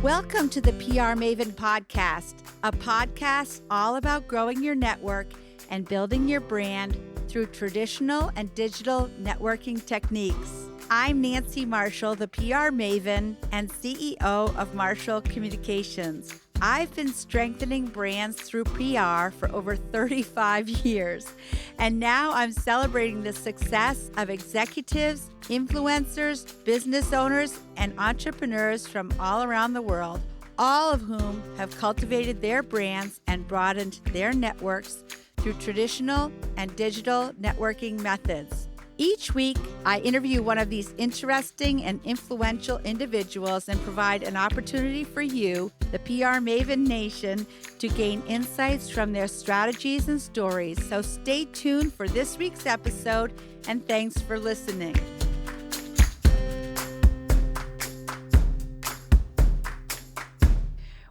Welcome to the PR Maven Podcast, a podcast all about growing your network and building your brand through traditional and digital networking techniques. I'm Nancy Marshall, the PR Maven and CEO of Marshall Communications. I've been strengthening brands through PR for over 35 years, and now I'm celebrating the success of executives, influencers, business owners, and entrepreneurs from all around the world, all of whom have cultivated their brands and broadened their networks through traditional and digital networking methods. Each week, I interview one of these interesting and influential individuals and provide an opportunity for you, the PR Maven Nation, to gain insights from their strategies and stories. So stay tuned for this week's episode, and thanks for listening.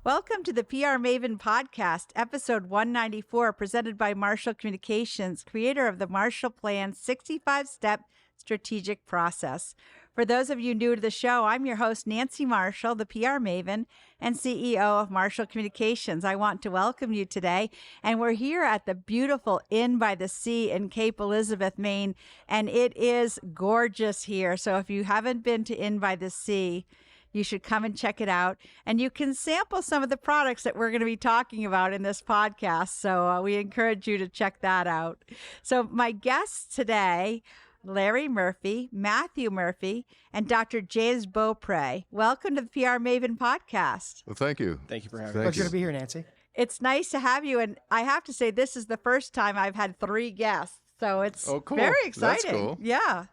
Welcome to the PR Maven Podcast, episode 194, presented by Marshall Communications, creator of the Marshall Plan 65-step strategic process. For those of you new to the show, I'm your host, Nancy Marshall, the PR Maven and CEO of Marshall Communications. I want to welcome you today, and we're here at the beautiful Inn by the Sea in Cape Elizabeth, Maine, and it is gorgeous here. So if you haven't been to Inn by the Sea, you should come and check it out. And you can sample some of the products that we're going to be talking about in this podcast. So we encourage you to check that out. So my guests today, Larry Murphy, Matthew Murphy, and Dr. James Beaupre. Welcome to the PR Maven Podcast. Well, thank you. Thank you for having me. Pleasure to be here, Nancy. It's nice to have you. And I have to say, this is the first time I've had 3 guests. So it's very exciting. That's cool. Yeah.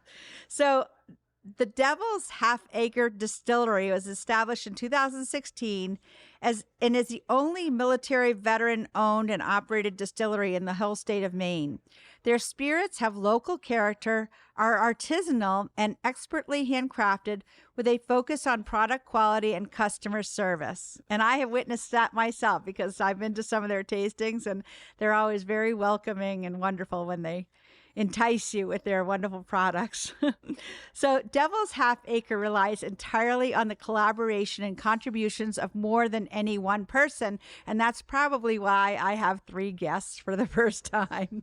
So the Devil's Half-Acre Distillery was established in 2016 and is the only military veteran-owned and operated distillery in the whole state of Maine. Their spirits have local character, are artisanal, and expertly handcrafted with a focus on product quality and customer service. And I have witnessed that myself because I've been to some of their tastings, and they're always very welcoming and wonderful when they entice you with their wonderful products. So Devil's Half-Acre relies entirely on the collaboration and contributions of more than any one person, and that's probably why I have 3 guests for the first time.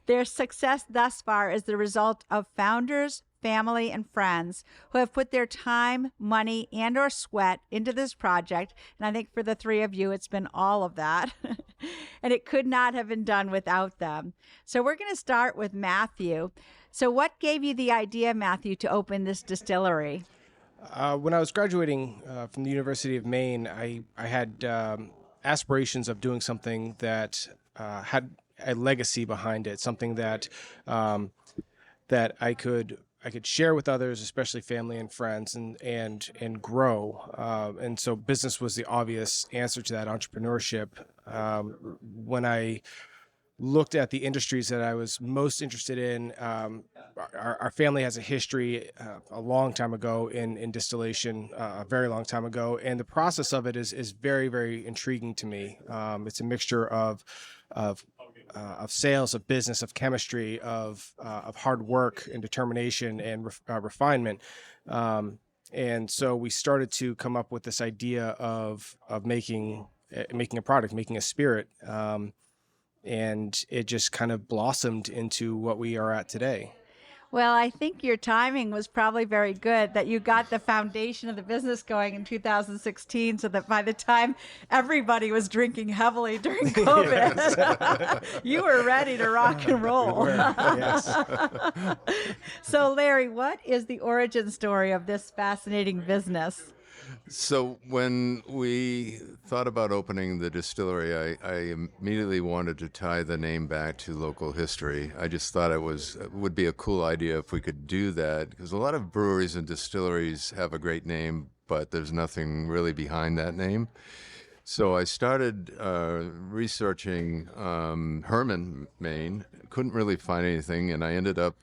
Their success thus far is the result of founders, family, and friends who have put their time, money, and or sweat into this project. And I think for the 3 of you, it's been all of that. And it could not have been done without them. So we're going to start with Matthew. So what gave you the idea, Matthew, to open this distillery? When I was graduating from the University of Maine, I had aspirations of doing something that had a legacy behind it, something that that I could share with others, especially family and friends, and grow. And so business was the obvious answer to that, entrepreneurship. When I looked at the industries that I was most interested in, our family has a history a long time ago in distillation, a very long time ago. And the process of it is very, very intriguing to me. It's a mixture of sales, of business, of chemistry, of hard work and determination and refinement. And so we started to come up with this idea of making a product, making a spirit. And it just kind of blossomed into what we are at today. Well, I think your timing was probably very good that you got the foundation of the business going in 2016 so that by the time everybody was drinking heavily during COVID, you were ready to rock and roll. Yes. So, Larry, what is the origin story of this fascinating business? So when we thought about opening the distillery, I immediately wanted to tie the name back to local history. I just thought it would be a cool idea if we could do that, because a lot of breweries and distilleries have a great name, but there's nothing really behind that name. So I started researching Herman, Maine. Couldn't really find anything, and I ended up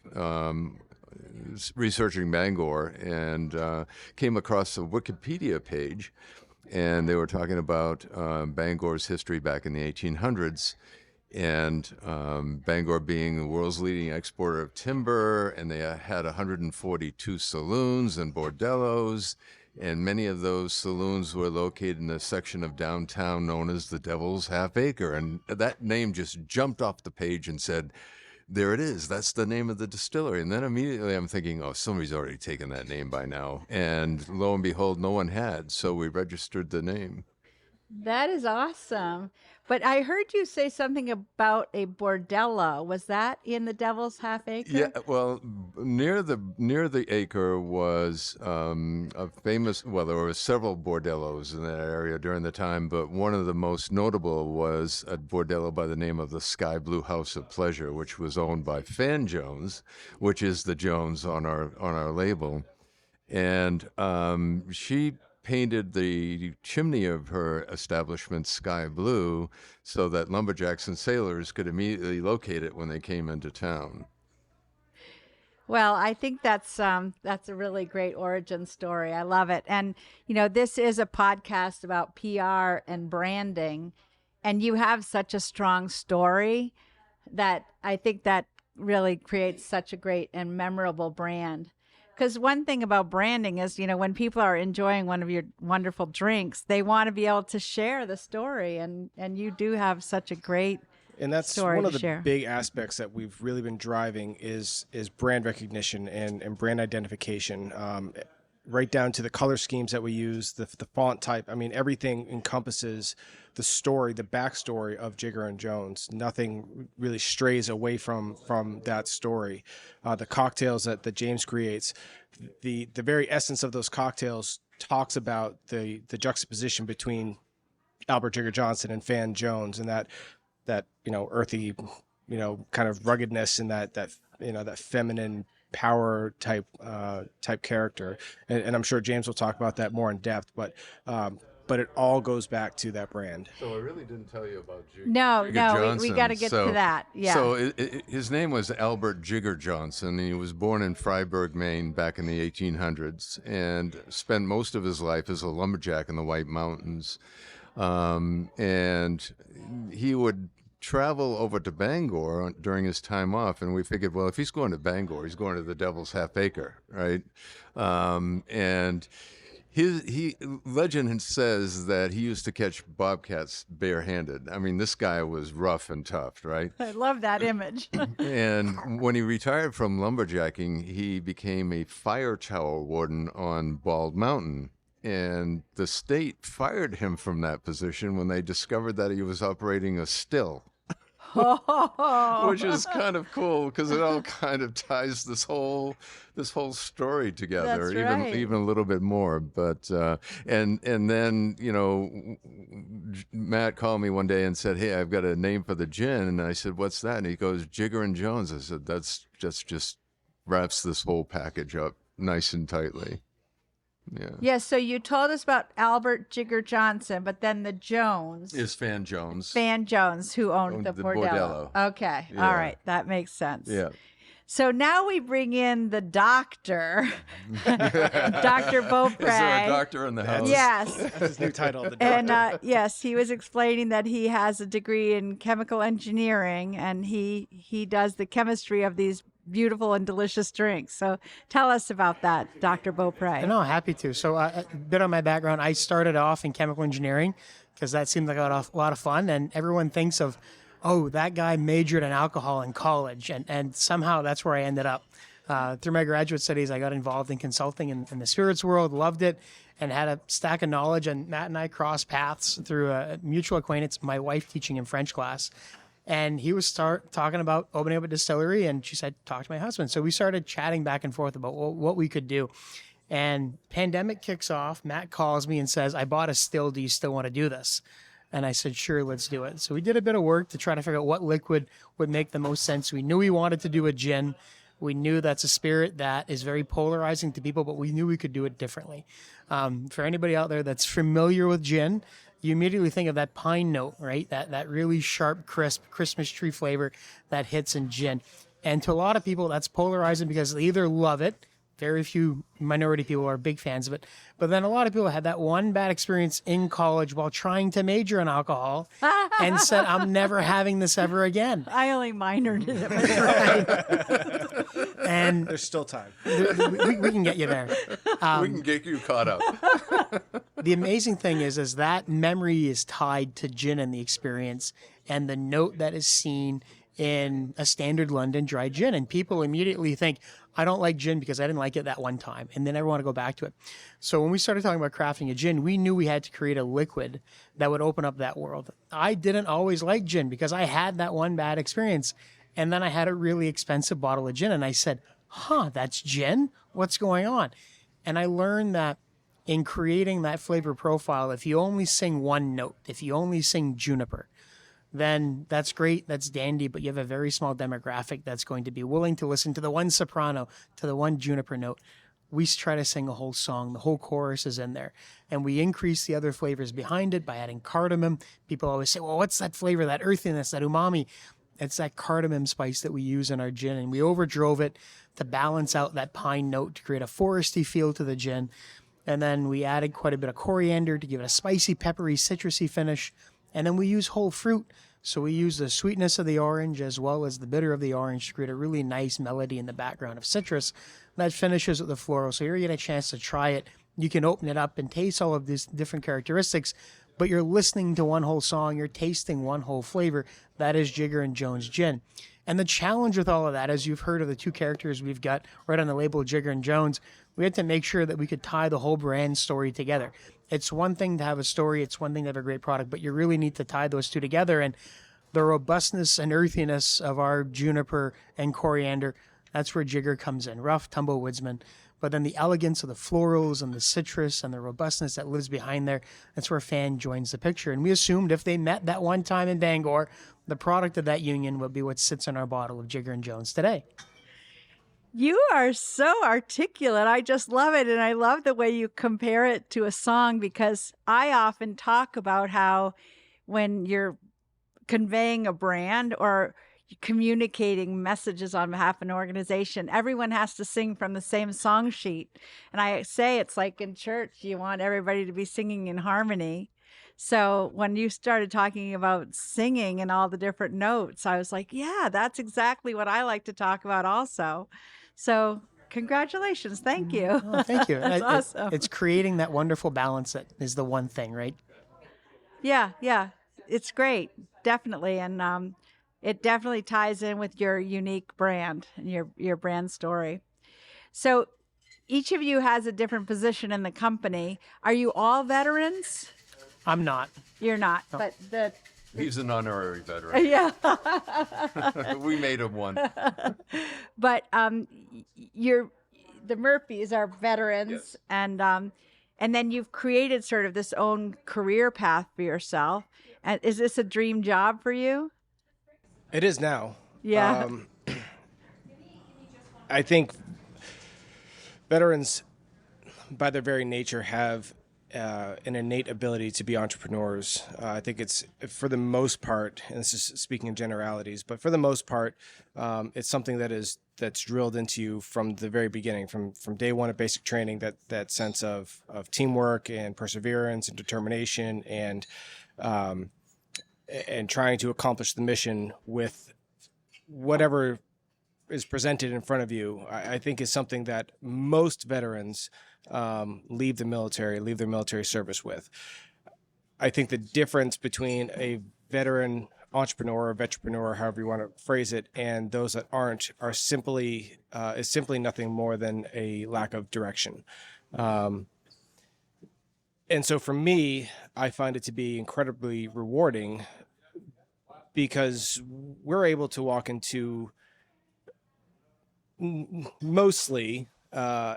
researching Bangor and came across a Wikipedia page, and they were talking about Bangor's history back in the 1800s, and Bangor being the world's leading exporter of timber, and they had 142 saloons and bordellos, And many of those saloons were located in a section of downtown known as the Devil's Half Acre. And that name just jumped off the page and said, there it is. That's the name of the distillery. And then immediately I'm thinking, oh, somebody's already taken that name by now. And lo and behold, no one had. So we registered the name. That is awesome. But I heard you say something about a bordello. Was that in the Devil's Half Acre? Yeah, well, near the Acre was a famous. Well, there were several bordellos in that area during the time, but one of the most notable was a bordello by the name of the Sky Blue House of Pleasure, which was owned by Fan Jones, which is the Jones on our label, and she painted the chimney of her establishment sky blue so that lumberjacks and sailors could immediately locate it when they came into town. Well, I think that's a really great origin story. I love it. And, this is a podcast about PR and branding, and you have such a strong story that I think that really creates such a great and memorable brand. Because one thing about branding is, when people are enjoying one of your wonderful drinks, they want to be able to share the story. And you do have such a great And that's story one of to the share. big aspects that we've really been driving is brand recognition and brand identification. Right down to the color schemes that we use, the font type. I mean, everything encompasses the story, the backstory of Jigger and Jones. Nothing really strays away from that story. The cocktails that James creates, the very essence of those cocktails talks about the juxtaposition between Albert Jigger Johnson and Fan Jones, and that earthy, kind of ruggedness and that feminine power type character, and I'm sure James will talk about that more in depth, but it all goes back to that brand. So I really didn't tell you about Jigger. No, Johnson. we got to get to that. Yeah. So his name was Albert Jigger Johnson. And he was born in Freiburg, Maine, back in the 1800s, and spent most of his life as a lumberjack in the White Mountains. And he would travel over to Bangor during his time off, and we figured, well, if he's going to Bangor, he's going to the Devil's Half Acre, right? And legend says that he used to catch bobcats barehanded. I mean, this guy was rough and tough, right? I love that image. And when he retired from lumberjacking, he became a fire tower warden on Bald Mountain. And the state fired him from that position when they discovered that he was operating a still. Which is kind of cool because it all kind of ties this whole story together. That's right. Even a little bit more. But and then Matt called me one day and said, "Hey, I've got a name for the gin," and I said, "What's that?" And he goes, "Jigger and Jones." I said, "That's just wraps this whole package up nice and tightly." Yeah. Yes, so you told us about Albert Jigger Johnson, but then the Jones Is Fan Jones. Fan Jones, who owned Owned the the bordello. bordello. Okay, Yeah. all right, that makes sense. Yeah. So now we bring in the doctor, Dr. Beaupre. Is there a doctor in the house? Yes. That's his new title, the doctor. And yes, he was explaining that he has a degree in chemical engineering, and he does the chemistry of these beautiful and delicious drinks. So tell us about that, Dr. Beaupre. No, happy to. So a bit on my background, I started off in chemical engineering because that seemed like a lot of fun, and everyone thinks of, oh, that guy majored in alcohol in college, and somehow that's where I ended up. Through my graduate studies, I got involved in consulting in the spirits world, loved it, and had a stack of knowledge, and Matt and I crossed paths through a mutual acquaintance, my wife teaching in French class. And he was talking about opening up a distillery, and she said, talk to my husband. So we started chatting back and forth about what we could do. And pandemic kicks off. Matt calls me and says, I bought a still. Do you still want to do this? And I said, sure, let's do it. So we did a bit of work to try to figure out what liquid would make the most sense. We knew we wanted to do a gin. We knew that's a spirit that is very polarizing to people, but we knew we could do it differently. For anybody out there that's familiar with gin, you immediately think of that pine note, right? That really sharp, crisp Christmas tree flavor that hits in gin. And to a lot of people, that's polarizing because they either love it, very few minority people are big fans of it, but then a lot of people had that one bad experience in college while trying to major in alcohol and said, I'm never having this ever again. I only minored in it. Right. And There's still time. we can get you there. We can get you caught up. The amazing thing is that memory is tied to gin and the experience and the note that is seen in a standard London dry gin. And people immediately think, I don't like gin because I didn't like it that one time. And they never want to go back to it. So when we started talking about crafting a gin, we knew we had to create a liquid that would open up that world. I didn't always like gin because I had that one bad experience. And then I had a really expensive bottle of gin. And I said, that's gin? What's going on? And I learned that in creating that flavor profile, if you only sing one note, if you only sing juniper, then that's great, that's dandy, but you have a very small demographic that's going to be willing to listen to the one soprano, to the one juniper note. We try to sing a whole song, the whole chorus is in there, and we increase the other flavors behind it by adding cardamom. People always say, well, what's that flavor, that earthiness, that umami? It's that cardamom spice that we use in our gin, and we overdrove it to balance out that pine note to create a foresty feel to the gin. And then we added quite a bit of coriander to give it a spicy, peppery, citrusy finish. And then we use whole fruit. So we use the sweetness of the orange as well as the bitter of the orange to create a really nice melody in the background of citrus that finishes with the floral. So here you get a chance to try it. You can open it up and taste all of these different characteristics, but you're listening to one whole song. You're tasting one whole flavor. That is Jigger and Jones gin. And the challenge with all of that, as you've heard of the two characters we've got right on the label, Jigger and Jones, we had to make sure that we could tie the whole brand story together. It's one thing to have a story, it's one thing to have a great product, but you really need to tie those two together. And the robustness and earthiness of our juniper and coriander, that's where Jigger comes in, rough, tumble woodsman. But then the elegance of the florals and the citrus and the robustness that lives behind there, that's where Fan joins the picture. And we assumed if they met that one time in Bangor, the product of that union would be what sits in our bottle of Jigger and Jones today. You are so articulate. I just love it. And I love the way you compare it to a song, because I often talk about how when you're conveying a brand or communicating messages on behalf of an organization, everyone has to sing from the same song sheet. And I say it's like in church, you want everybody to be singing in harmony. So when you started talking about singing and all the different notes, I was like, yeah, that's exactly what I like to talk about also. So congratulations. Thank you. Oh, thank you. That's awesome. It's creating that wonderful balance that is the one thing, right? Yeah. It's great. Definitely. And it definitely ties in with your unique brand and your brand story. So each of you has a different position in the company. Are you all veterans? I'm not. You're not, No. but He's an honorary veteran. yeah. We made him one. But the Murphys are veterans, Yes. and then you've created sort of this own career path for yourself. And is this a dream job for you? It is now. Yeah. I think veterans, by their very nature, have an innate ability to be entrepreneurs. I think it's, for the most part, and this is speaking in generalities, but for the most part, it's something that's drilled into you from the very beginning, from day one of basic training. That sense of teamwork and perseverance and determination and trying to accomplish the mission with whatever is presented in front of you, I think is something that most veterans leave their military service with. I think the difference between a veteran entrepreneur or vetrepreneur, however you want to phrase it, and those that aren't is simply nothing more than a lack of direction. And so for me, I find it to be incredibly rewarding because we're able to walk into mostly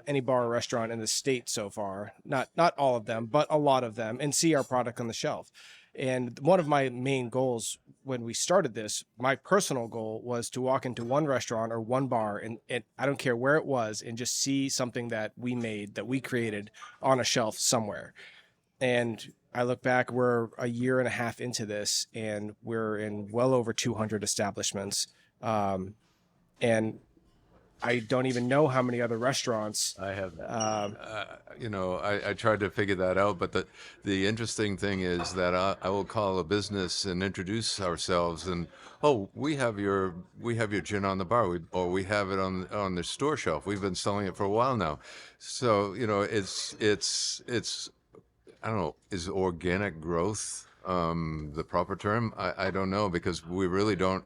any bar or restaurant in the state so far, not all of them, but a lot of them, and see our product on the shelf. And one of my main goals when we started this, my personal goal, was to walk into one restaurant or one bar, and I don't care where it was, and just see something that we made, that we created, on a shelf somewhere. And I look back, we're a year and a half into this, and we're in well over 200 establishments. And I don't even know how many other restaurants. I have, I tried to figure that out, but the interesting thing is that I will call a business and introduce ourselves, and we have your gin on the bar, or we have it on the store shelf. We've been selling it for a while now, so it's I don't know, is organic growth the proper term? I don't know, because we really don't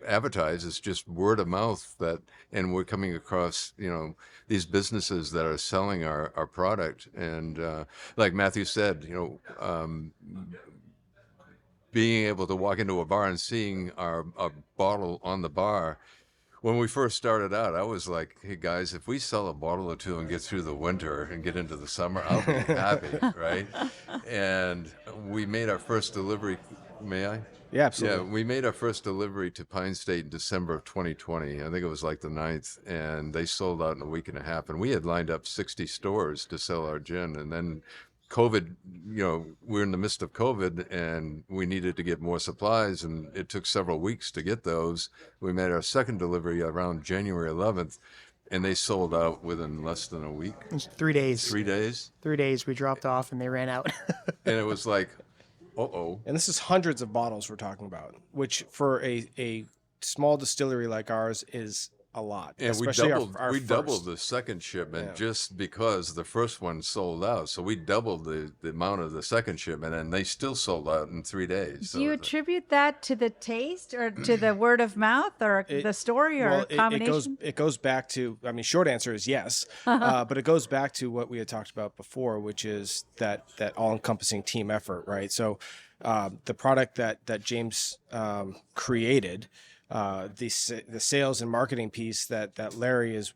advertise. It's just word of mouth and we're coming across these businesses that are selling our product, and like Matthew said, being able to walk into a bar and seeing our bottle on the bar. When we first started out, I was like, hey guys, if we sell a bottle or two and get through the winter and get into the summer, I'll be happy, right? And we made our first delivery. May I? Yeah, absolutely. Yeah, we made our first delivery to Pine State in December of 2020. I think it was like the 9th, and they sold out in a week and a half. And we had lined up 60 stores to sell our gin. And then COVID, we're in the midst of COVID, and we needed to get more supplies, and it took several weeks to get those. We made our second delivery around January 11th, and they sold out within less than a week. It was 3 days. 3 days? 3 days we dropped off and they ran out. And it was like, uh-oh. And this is hundreds of bottles we're talking about, which for a small distillery like ours is a lot. And especially we doubled the second shipment just because the first one sold out. So we doubled the amount of the second shipment, and they still sold out in 3 days. Do you attribute that to the taste, or to the word of mouth, or the story, or a combination? It goes back to, short answer is yes, but it goes back to what we had talked about before, which is that all-encompassing team effort, right? So the product that James created, the sales and marketing piece that Larry has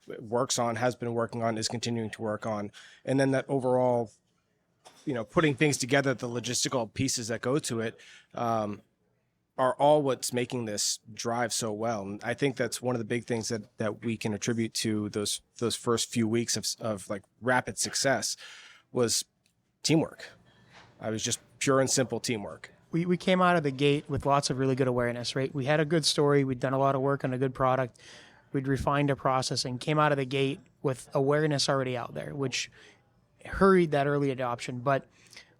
been working on, is continuing to work on, and then that overall, putting things together, the logistical pieces that go to it, are all what's making this drive so well. And I think that's one of the big things that we can attribute to those first few weeks of like rapid success was teamwork. I was just pure and simple teamwork. We came out of the gate with lots of really good awareness, right? We had a good story. We'd done a lot of work on a good product. We'd refined our process and came out of the gate with awareness already out there, which hurried that early adoption. But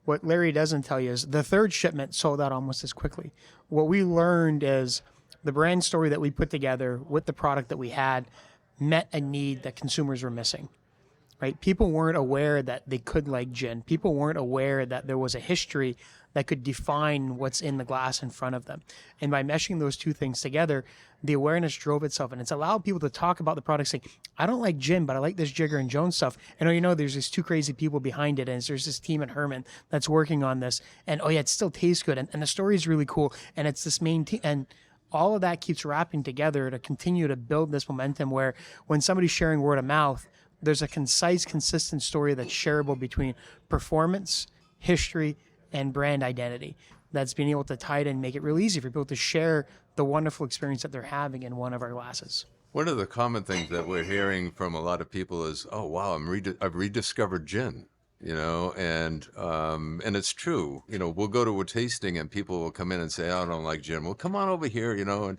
what Larry doesn't tell you is the third shipment sold out almost as quickly. What we learned is the brand story that we put together with the product that we had met a need that consumers were missing. Right? People weren't aware that they could like gin. People weren't aware that there was a history that could define what's in the glass in front of them. And by meshing those two things together, the awareness drove itself, and it's allowed people to talk about the product, saying, I don't like gin, but I like this Jigger and Jones stuff. And there's these two crazy people behind it, and there's this team at Herman that's working on this. And it still tastes good, and the story is really cool. And it's this main team, and all of that keeps wrapping together to continue to build this momentum where when somebody's sharing word of mouth, there's a concise, consistent story that's shareable between performance, history, and brand identity. That's being able to tie it in and make it really easy for people to share the wonderful experience that they're having in one of our glasses. One of the common things that we're hearing from a lot of people is, oh, wow, I've rediscovered gin, and it's true. We'll go to a tasting and people will come in and say, oh, I don't like gin. Well, come on over here, and,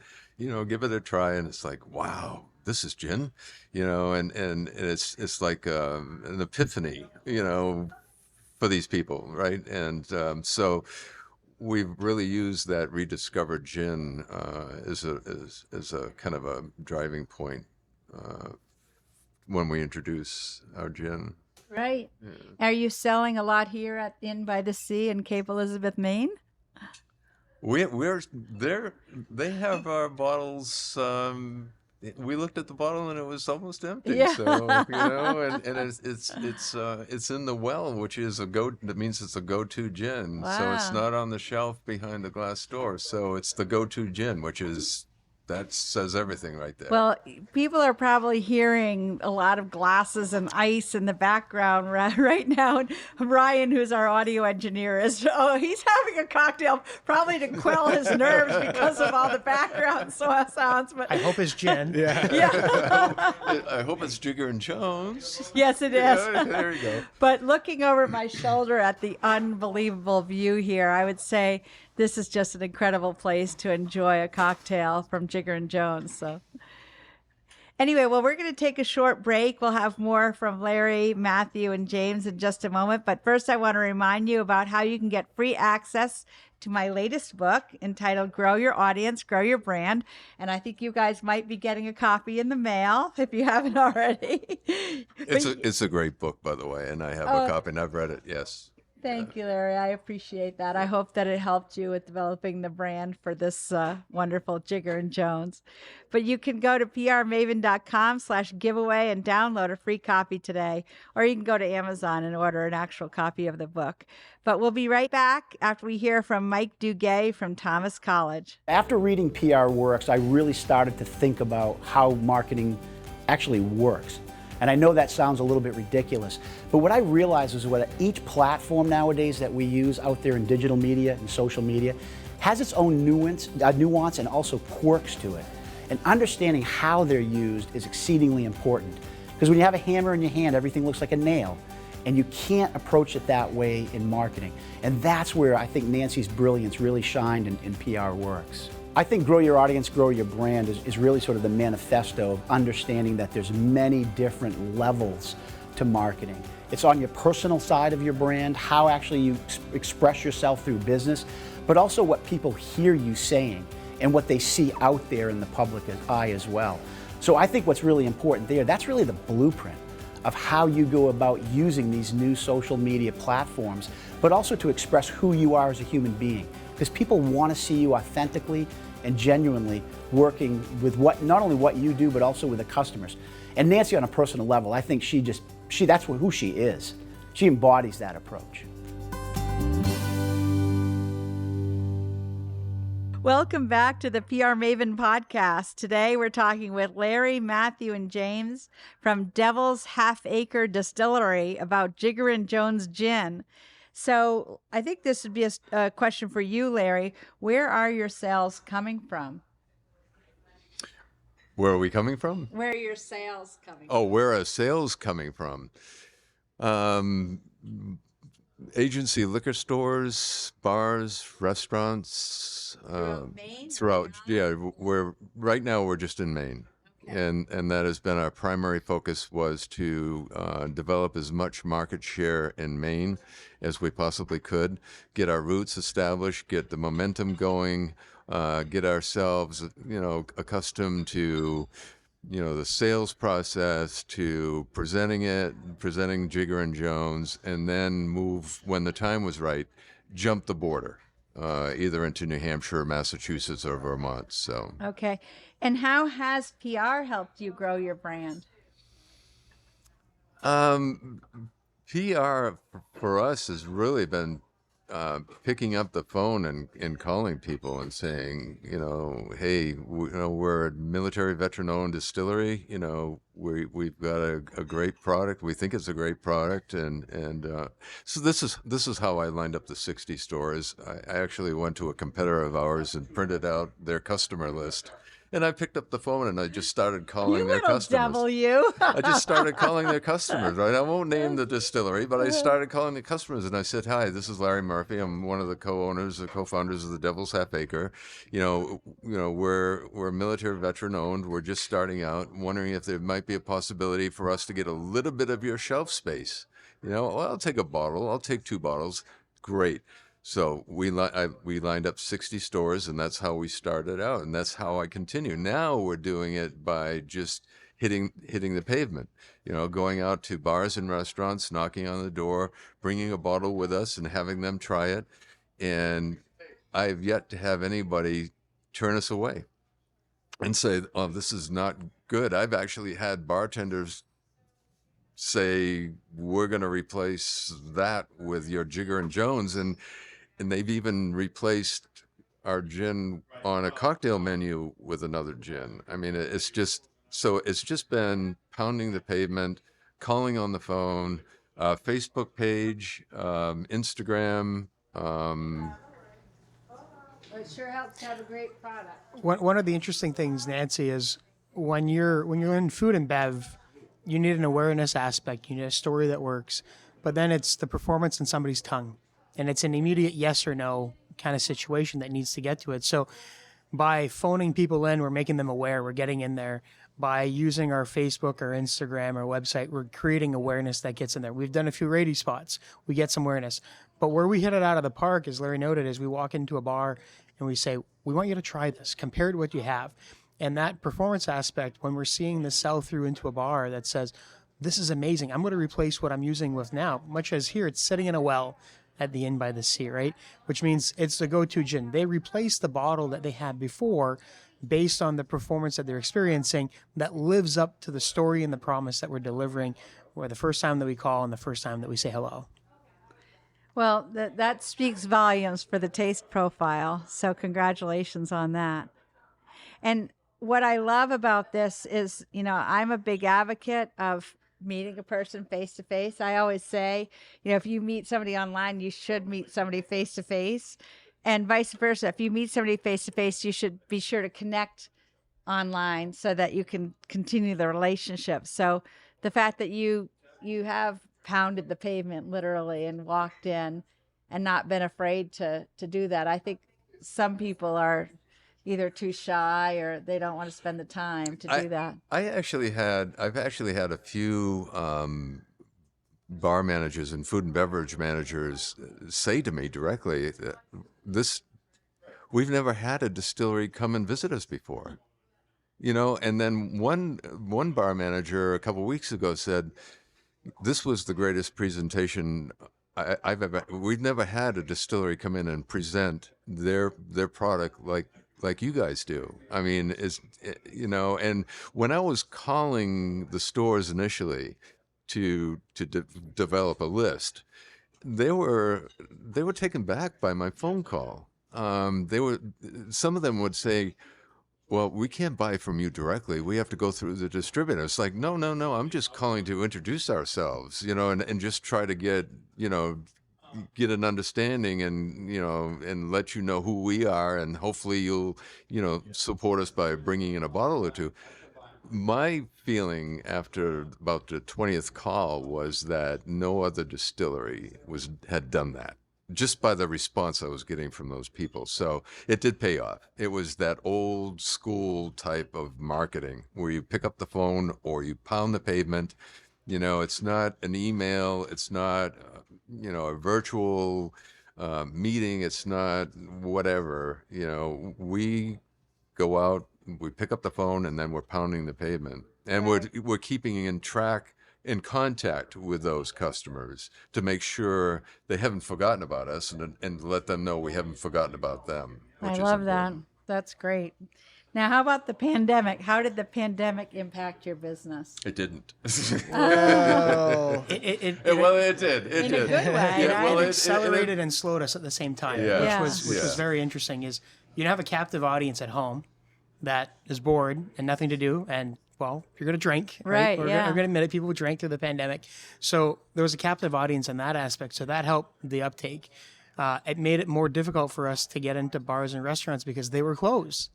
give it a try. And it's like, wow, this is gin, and it's like an epiphany, for these people, right? And so we've really used that rediscovered gin as a kind of a driving point when we introduce our gin. Right. Yeah. Are you selling a lot here at Inn by the Sea in Cape Elizabeth, Maine? We're there. They have our bottles. We looked at the bottle and it was almost empty. Yeah. So and it's in the well, which is that means it's a go-to gin. Wow. So it's not on the shelf behind the glass door. So it's the go-to gin, that says everything right there. Well, people are probably hearing a lot of glasses and ice in the background right now. And Ryan, who's our audio engineer, he's having a cocktail probably to quell his nerves because of all the background sounds. But I hope it's gin. Yeah. I hope it's Jigger and Jones. Yes, it is. There you go. But looking over my shoulder at the unbelievable view here, I would say this is just an incredible place to enjoy a cocktail from Jigger and Jones. So, Anyway, well, we're going to take a short break. We'll have more from Larry, Matthew, and James in just a moment. But first, I want to remind you about how you can get free access to my latest book entitled Grow Your Audience, Grow Your Brand. And I think you guys might be getting a copy in the mail if you haven't already. It's a great book, by the way, and I have a copy, and I've read it, yes. Thank you, Larry. I appreciate that. I hope that it helped you with developing the brand for this wonderful Jigger and Jones. But you can go to prmaven.com/giveaway and download a free copy today. Or you can go to Amazon and order an actual copy of the book. But we'll be right back after we hear from Mike Duguay from Thomas College. After reading PR Works, I really started to think about how marketing actually works. And I know that sounds a little bit ridiculous, but what I realized is that each platform nowadays that we use out there in digital media and social media has its own nuance and also quirks to it. And understanding how they're used is exceedingly important. Because when you have a hammer in your hand, everything looks like a nail. And you can't approach it that way in marketing. And that's where I think Nancy's brilliance really shined in PR Works. I think Grow Your Audience, Grow Your Brand is really sort of the manifesto of understanding that there's many different levels to marketing. It's on your personal side of your brand, how actually you express yourself through business, but also what people hear you saying and what they see out there in the public eye as well. So I think what's really important there, that's really the blueprint of how you go about using these new social media platforms, but also to express who you are as a human being. Because people want to see you authentically and genuinely working with not only what you do, but also with the customers. And Nancy, on a personal level, I think that's who she is. She embodies that approach. Welcome back to the PR Maven podcast. Today we're talking with Larry, Matthew, and James from Devil's Half Acre Distillery about Jigger and Jones gin. So I think this would be a question for you, Larry. Where are your sales coming from? Where are we coming from? Where are your sales coming from? Oh, where are sales coming from? Agency liquor stores, bars, restaurants. Maine? Throughout, yeah. Right now we're just in Maine. Okay. And that has been our primary focus, was to develop as much market share in Maine as we possibly could, get our roots established, get the momentum going, get ourselves, accustomed to, the sales process, to presenting Jigger and Jones, and then move, when the time was right, jump the border, either into New Hampshire, Massachusetts, or Vermont. So. Okay. And how has PR helped you grow your brand? PR for us has really been picking up the phone and calling people and saying, hey, we're a military veteran-owned distillery. We've got a great product. We think it's a great product, and so this is how I lined up the 60 stores. I actually went to a competitor of ours and printed out their customer list. And I picked up the phone and I just started calling their customers. Devil, you! I just started calling their customers, right? I won't name the distillery, but I started calling the customers and I said, "Hi, this is Larry Murphy. I'm one of the co-founders of the Devil's Half Acre. We're military veteran owned. We're just starting out. Wondering if there might be a possibility for us to get a little bit of your shelf space. Well, I'll take a bottle. I'll take 2 bottles. Great." So we lined up 60 stores, and that's how we started out, and that's how I continue. Now we're doing it by just hitting the pavement, going out to bars and restaurants, knocking on the door, bringing a bottle with us and having them try it. And I've yet to have anybody turn us away and say, "Oh, this is not good." I've actually had bartenders say, "We're going to replace that with your Jigger and Jones," and they've even replaced our gin on a cocktail menu with another gin. I mean, it's just been pounding the pavement, calling on the phone, Facebook page, Instagram. It sure helps to have a great product. One of the interesting things, Nancy, is when you're in food and bev, you need an awareness aspect. You need a story that works, but then it's the performance in somebody's tongue. And it's an immediate yes or no kind of situation that needs to get to it. So by phoning people in, we're making them aware, we're getting in there. by using our Facebook, our Instagram, our website, we're creating awareness that gets in there. We've done a few radio spots. We get some awareness. But where we hit it out of the park, as Larry noted, is we walk into a bar and we say, we want you to try this compared to what you have. And that performance aspect, when we're seeing the sell through into a bar that says, this is amazing, I'm going to replace what I'm using with now, much as here, it's sitting in a well at the Inn by the Sea, right? Which means it's the go-to gin. They replace the bottle that they had before based on the performance that they're experiencing that lives up to the story and the promise that we're delivering, or the first time that we call and the first time that we say hello. Well, that speaks volumes for the taste profile. So congratulations on that. And what I love about this is, I'm a big advocate of meeting a person face to face. I always say, if you meet somebody online, you should meet somebody face to face, and vice versa. If you meet somebody face to face, you should be sure to connect online so that you can continue the relationship. So the fact that you have pounded the pavement literally and walked in and not been afraid to do that, I think some people are either too shy or they don't want to spend the time to do that. I've actually had a few bar managers and food and beverage managers say to me directly, we've never had a distillery come and visit us before. And then one bar manager a couple of weeks ago said, this was the greatest presentation I've ever. We've never had a distillery come in and present their product like you guys do. I mean, and when I was calling the stores initially to develop a list, they were taken back by my phone call. Some of them would say, well, we can't buy from you directly. We have to go through the distributor. It's like, no. I'm just calling to introduce ourselves, and just try to get an understanding and, and let you know who we are. And hopefully you'll, support us by bringing in a bottle or two. My feeling after about the 20th call was that no other distillery had done that, just by the response I was getting from those people. So it did pay off. It was that old school type of marketing where you pick up the phone or you pound the pavement. It's not an email. It's not, a virtual meeting. It's not whatever. We go out, we pick up the phone, and then we're pounding the pavement. And we're keeping in contact with those customers to make sure they haven't forgotten about us and let them know we haven't forgotten about them. I love that. That's great. Now, how about the pandemic? How did the pandemic impact your business? It didn't. Well, it did. It in did. a good way, Yeah, right? well, it accelerated and slowed us at the same time, Yeah. which was very interesting. Is have a captive audience at home that is bored and nothing to do, and well, you're going to drink, right? We're going to admit it. People drank through the pandemic. So there was a captive audience in that aspect. So that helped the uptake. It made it more difficult for us to get into bars and restaurants because they were closed.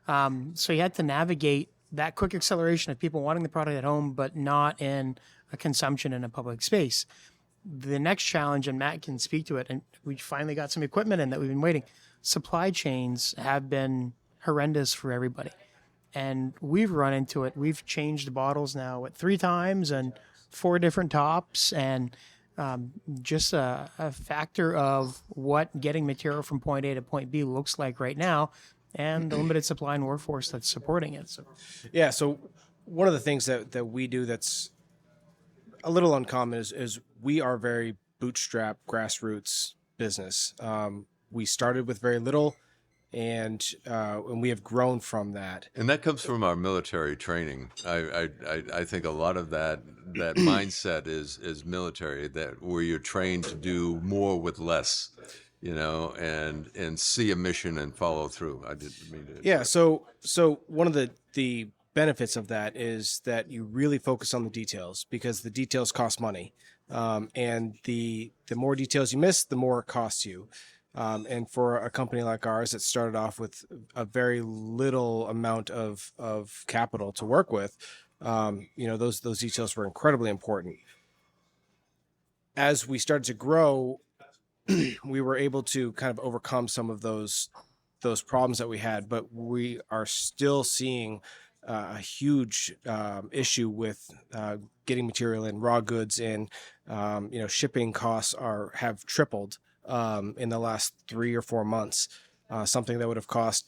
So you had to navigate that quick acceleration of people wanting the product at home, but not in a consumption in a public space. The next challenge, and Matt can speak to it, and we finally got some equipment in that we've been waiting. Supply chains have been horrendous for everybody. And we've run into it. We've changed bottles now 3 times and 4 different tops, and just a factor of what getting material from point A to point B looks like right now, and the limited supply and workforce that's supporting it. So one of the things that we do that's a little uncommon is we are very bootstrap grassroots business. We started with very little, and we have grown from that. And that comes from our military training. I think a lot of that mindset is military, that where you're trained to do more with less, and see a mission and follow through. I didn't mean to. Yeah. So one of the benefits of that is that you really focus on the details, because the details cost money, and the more details you miss, the more it costs you. And for a company like ours that started off with a very little amount of capital to work with, those details were incredibly important. As we started to grow, we were able to kind of overcome some of those problems that we had, but we are still seeing a huge issue with getting material in, raw goods in. Shipping costs have tripled in the last 3 or 4 months. Something that would have cost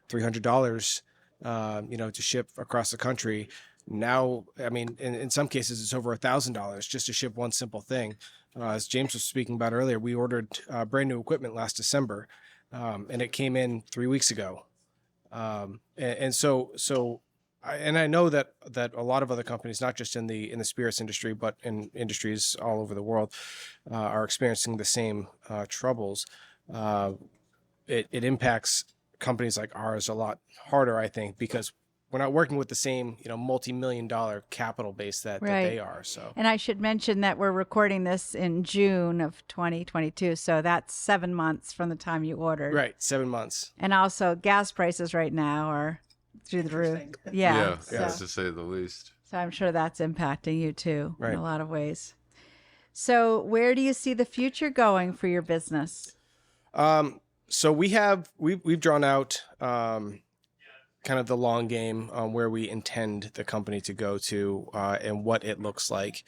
$300, to ship across the country. Now, I mean, in some cases, it's over $1,000 just to ship one simple thing. As James was speaking about earlier, we ordered brand new equipment last December, and it came in 3 weeks ago. I know that a lot of other companies, not just in the spirits industry, but in industries all over the world, are experiencing the same troubles. It impacts companies like ours a lot harder, I think, because we're not working with the same, multi-million-dollar capital base that they are. So, and I should mention that we're recording this in June of 2022, so that's 7 months from the time you ordered. Right, 7 months. And also, gas prices right now are through the roof. Yeah, to say the least. So I'm sure that's impacting you too Right. in a lot of ways. So where do you see the future going for your business? So we've drawn out kind of the long game on where we intend the company to go to and what it looks like.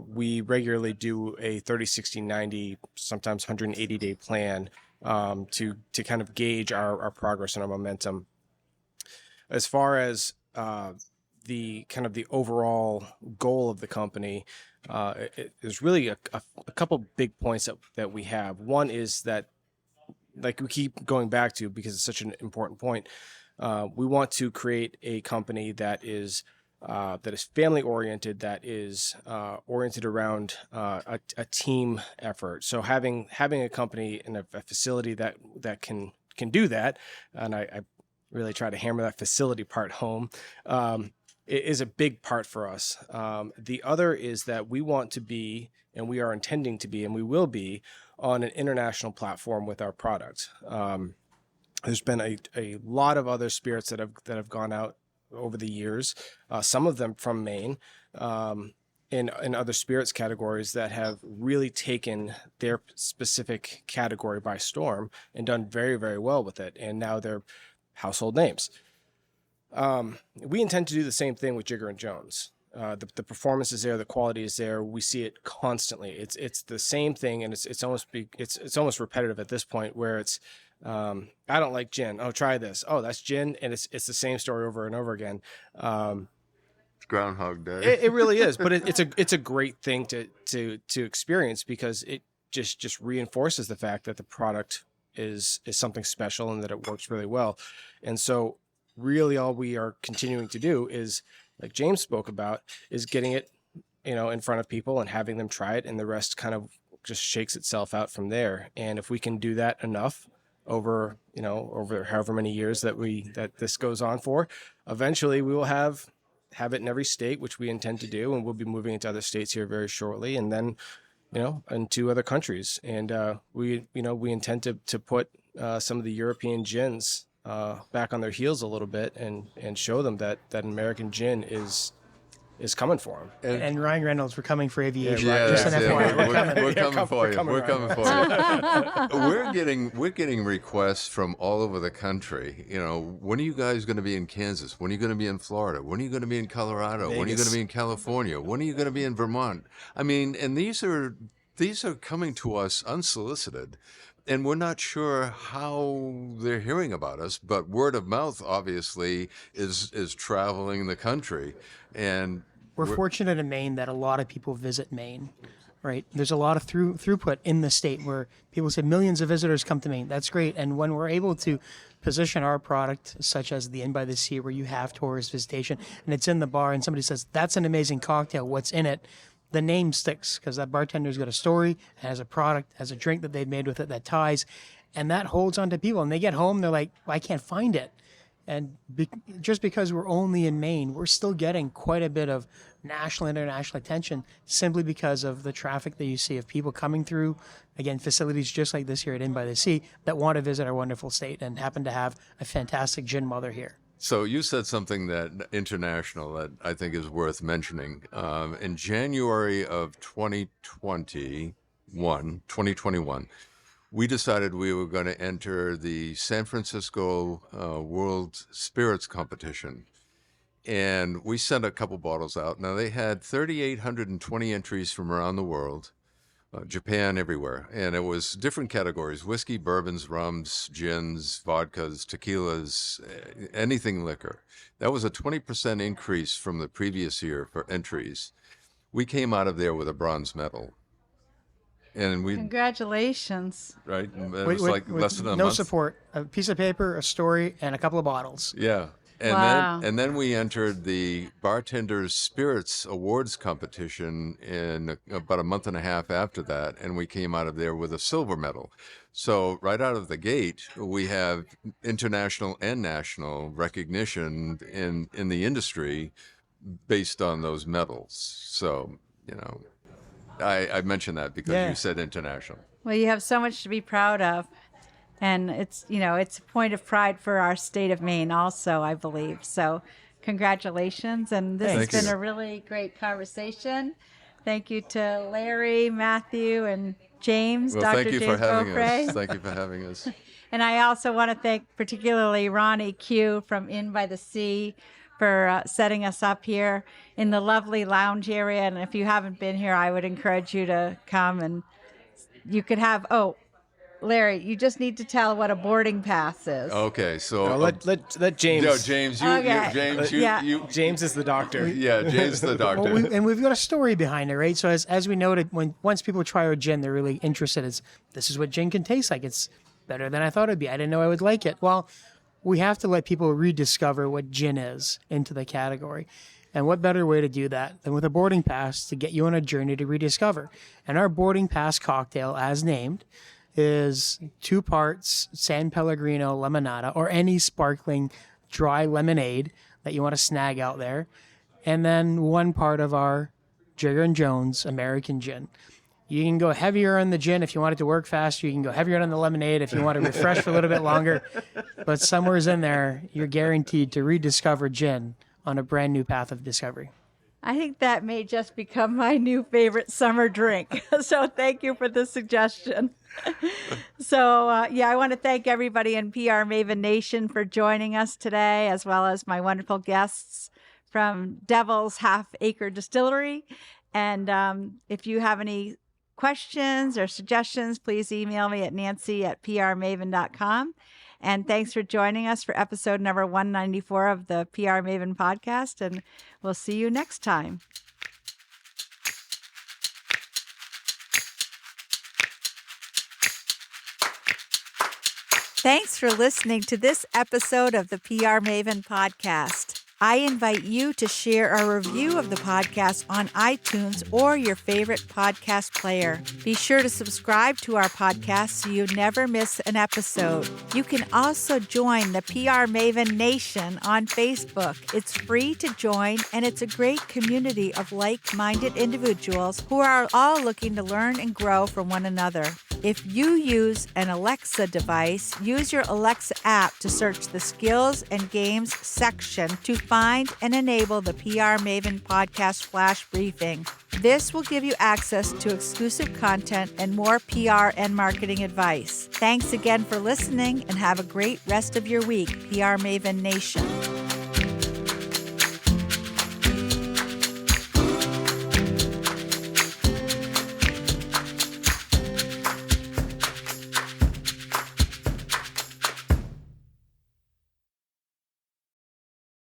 We regularly do a 30, 60, 90, sometimes 180-day plan to kind of gauge our progress and our momentum. As far as the kind of the overall goal of the company, there's really a couple big points that we have. One is that, like we keep going back to because it's such an important point, we want to create a company that is family oriented, that is oriented around a team effort. So having a company and a facility that can do that, and I really try to hammer that facility part home, is a big part for us. The other is that we want to be, and we are intending to be, and we will be on an international platform with our product. There's been a lot of other spirits that have gone out over the years, some of them from Maine, in other spirits categories that have really taken their specific category by storm and done very, very well with it. And now they're household names. We intend to do the same thing with Jigger and Jones. The performance is there, the quality is there. We see it constantly. It's the same thing, and it's almost repetitive at this point. Where it's, I don't like gin. Oh, try this. Oh, that's gin, and it's the same story over and over again. It's Groundhog Day. It really is, but it's a great thing to experience because it just reinforces the fact that the product is something special and that it works really well. And so really all we are continuing to do is, like James spoke about, is getting it, in front of people and having them try it, and the rest kind of just shakes itself out from there. And if we can do that enough over however many years that this goes on for, eventually we will have it in every state, which we intend to do, and we'll be moving into other states here very shortly, and then into other countries. And we intend to put some of the European gins back on their heels a little bit and show them that American gin is coming for them. And Ryan Reynolds, we're coming for aviation. Yeah, Just an FYI. we're coming for you. We're coming for you. We're getting requests from all over the country. When are you guys going to be in Kansas? When are you going to be in Florida? When are you going to be in Colorado? Vegas. When are you going to be in California? When are you going to be in Vermont? I mean, and these are coming to us unsolicited. And we're not sure how they're hearing about us, but word of mouth obviously is traveling the country. And We're fortunate in Maine that a lot of people visit Maine, right? There's a lot of throughput in the state where people say millions of visitors come to Maine. That's great. And when we're able to position our product, such as the Inn by the Sea, where you have tourist visitation, and it's in the bar, and somebody says, that's an amazing cocktail, what's in it? The name sticks because that bartender's got a story, has a product, has a drink that they've made with it that ties, and that holds on to people. And they get home, they're like, well, I can't find it. And just because we're only in Maine, we're still getting quite a bit of national, international attention simply because of the traffic that you see of people coming through, again, facilities just like this here at Inn by the Sea that want to visit our wonderful state and happen to have a fantastic gin mother here. So you said something that international that I think is worth mentioning. In January of 2021, we decided we were going to enter the San Francisco World Spirits Competition. And we sent a couple bottles out. Now, they had 3,820 entries from around the world, Japan, everywhere. And it was different categories: whiskey, bourbons, rums, gins, vodkas, tequilas, anything liquor. That was a 20% increase from the previous year for entries. We came out of there with a bronze medal. And we, Congratulations. right? It was like less than a no month. support, a piece of paper, a story, and a couple of bottles. Yeah. And Wow. then we entered the Bartenders Spirits Awards Competition in about a month and a half after that, and we came out of there with a silver medal. So right out of the gate, we have international and national recognition in the industry based on those medals. So, I mentioned that because Yeah. you said international. Well, you have so much to be proud of. And it's a point of pride for our state of Maine also, I believe. So congratulations. And this Thank has been you. a really great conversation. Thank you to Larry, Matthew, and James, Well, Dr. thank you James for having Beaupre. us. Thank you for having us. And I also want to thank particularly Ronnie Q from Inn by the Sea for setting us up here in the lovely lounge area. And if you haven't been here, I would encourage you to come, and you could have, Larry, you just need to tell what a boarding pass is. Okay, so Let James. no, James, James is the doctor. yeah, James the doctor. Well, and we've got a story behind it, right? So as we noted, once people try our gin, they're really interested. This is what gin can taste like. It's better than I thought it'd be. I didn't know I would like it. Well, we have to let people rediscover what gin is into the category. And what better way to do that than with a boarding pass to get you on a journey to rediscover? And our boarding pass cocktail, as named, is 2 parts San Pellegrino Limonata, or any sparkling dry lemonade that you want to snag out there, and then 1 part of our Jigger and Jones American gin. You can go heavier on the gin if you want it to work faster. You can go heavier on the lemonade if you want to refresh for a little bit longer. But somewhere's in there, you're guaranteed to rediscover gin on a brand new path of discovery. I think that may just become my new favorite summer drink. So thank you for the suggestion. So, I want to thank everybody in PR Maven Nation for joining us today, as well as my wonderful guests from Devil's Half Acre Distillery. And if you have any questions or suggestions, please email me at nancy@prmaven.com. And thanks for joining us for episode number 194 of the PR Maven podcast. And we'll see you next time. Thanks for listening to this episode of the PR Maven podcast. I invite you to share a review of the podcast on iTunes or your favorite podcast player. Be sure to subscribe to our podcast so you never miss an episode. You can also join the PR Maven Nation on Facebook. It's free to join, and it's a great community of like-minded individuals who are all looking to learn and grow from one another. If you use an Alexa device, use your Alexa app to search the skills and games section to find and enable the PR Maven podcast flash briefing. This will give you access to exclusive content and more PR and marketing advice. Thanks again for listening, and have a great rest of your week, PR Maven Nation.